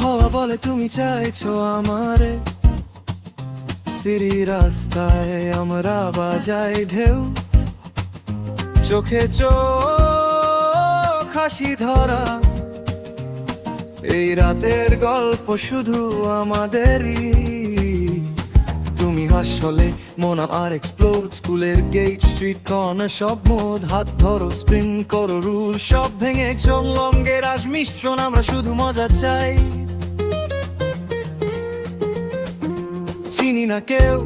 হাওয়া বলে তুমি চাইছো আমারে, সিঁড়ি রাস্তায় আমরা বাজাই ঢেউ, চোখে চোখ হাসি ধরা, এই রাতের গল্প শুধু আমাদেরই। তুমি হাসলে মন আর এক্সপ্লোড, স্কুলের গেট, স্ট্রিট কর্নার, সব মোদ, হাত ধরো স্প্রিং করো রুল, সব ভেঙে চং লঙ্গের আজ মিশ্রণ, আমরা শুধু মজা চাই। চিনি না কেউ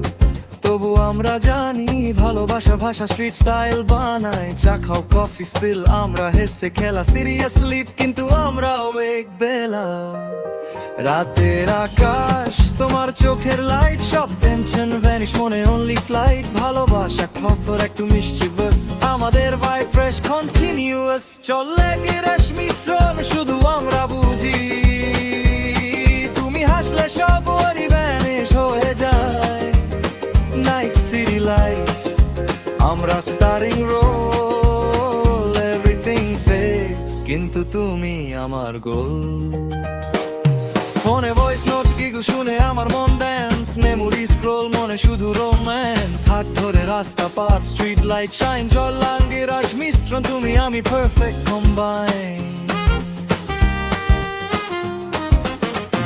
তবু আমরা জানি, ভালোবাসা ভাষা স্ট্রিট স্টাইল বানাই, চা খাও কফি স্পিল, আমরা হেসে খেলা, সিরিয়াস স্লিপ কিন্তু আমরা ওয়েক বেলা। রাতের আকাশ তোমার চোখের লাইট, সব টেনশন ভ্যানিশ, মনে অনলি ফ্লাইট, ভালোবাসা খবর একটু মিষ্টি বাস, আমাদের ভাই ফ্রেশ কন্টিনিউয়াস, চলে গিরাস মিশ্রণ শুধু আমরা বুঝি। তুমি হাসলে সব ওয়ারি ভ্যানিশ হয়ে যায়, নাইট সিটি লাইটস, আমরা স্টারিং রোল, এভরিথিং ফেডস, কিন্তু তুমি আমার গোল। ফোনে ভয়েস নোট গিগল শুনে আমার মন ড্যান্স, মেমোরি স্ক্রোল মনে শুধু রোম্যান্স, হাত ধরে রাস্তা পার, স্ট্রিট লাইট শাইন, জল লাঙ্গের আজ মিশ্রণ, তুমি আমি পারফেক্ট কম্বাইন।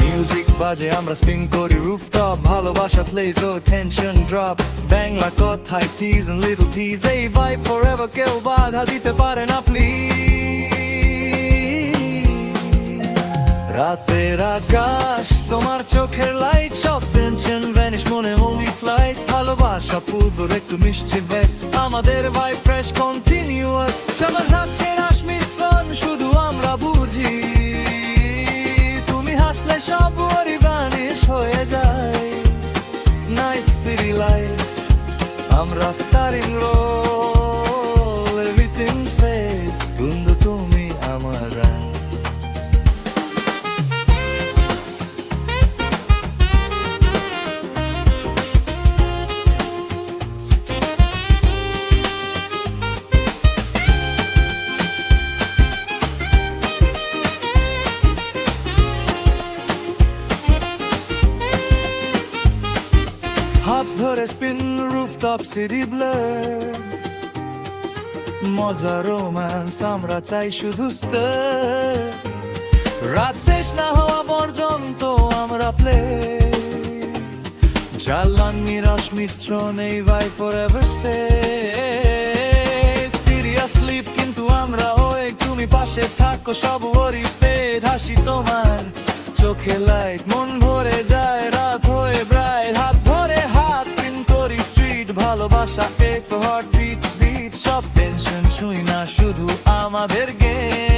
মিউজিক বাজে আমরা স্পিন করি রুফটপ, ভালোবাসা প্লেজ ও টেনশন ড্রপ, বাংলা কথায় টিজ এন্ড লিটল টিজ, এই ভাইব ফরএভার কেউ বাধা দিতে পারে না প্লিজ। রাতের আকাশ তোমার চোখের লাইট, সব টেনশন ভ্যানিশ, মনে অনলি ফ্লাইট, ভালোবাসা পূর্বর একটু মিষ্টি ভেস, আমাদের ভাই ফ্রেশ কন্টিনিউয়াস, সবার রাতের আশ মিশ্রণ শুধু আমরা বুঝি। তুমি হাসলে সব ওয়ারি ভ্যানিশ হয়ে যায়, নাইট সিটি লাইটস, আমরা স্টারিং রোল, এভরিথিং ফেডস, কিন্তু তুমি আমার রান। হাত ধরে স্পিন রুফটপ সিটি ব্লার, মজা রোম্যান্স আমরা চাই শুধু স্টার, রাত শেষ না হওয়া পর্যন্ত আমরা প্লে, জ্বালান নিরাশ মিশ্রণ, এই ভাই ফরএভার স্টে, সিরিয়াস স্লিপ কিন্তু আমরা ওয়েক, তুমি পাশে থাকো সব ওয়ারি ফেড, হাসি তোমার চোখে লাইট, মন ভরে যায় রাত হয়ে ব্রাইট, হাত ধরে হাত স্পিন করি স্ট্রিট, ভালোবাসা এক হার্ট বিট বিট, সব টেনশন ছুঁই না শুধু আমাদের গেম।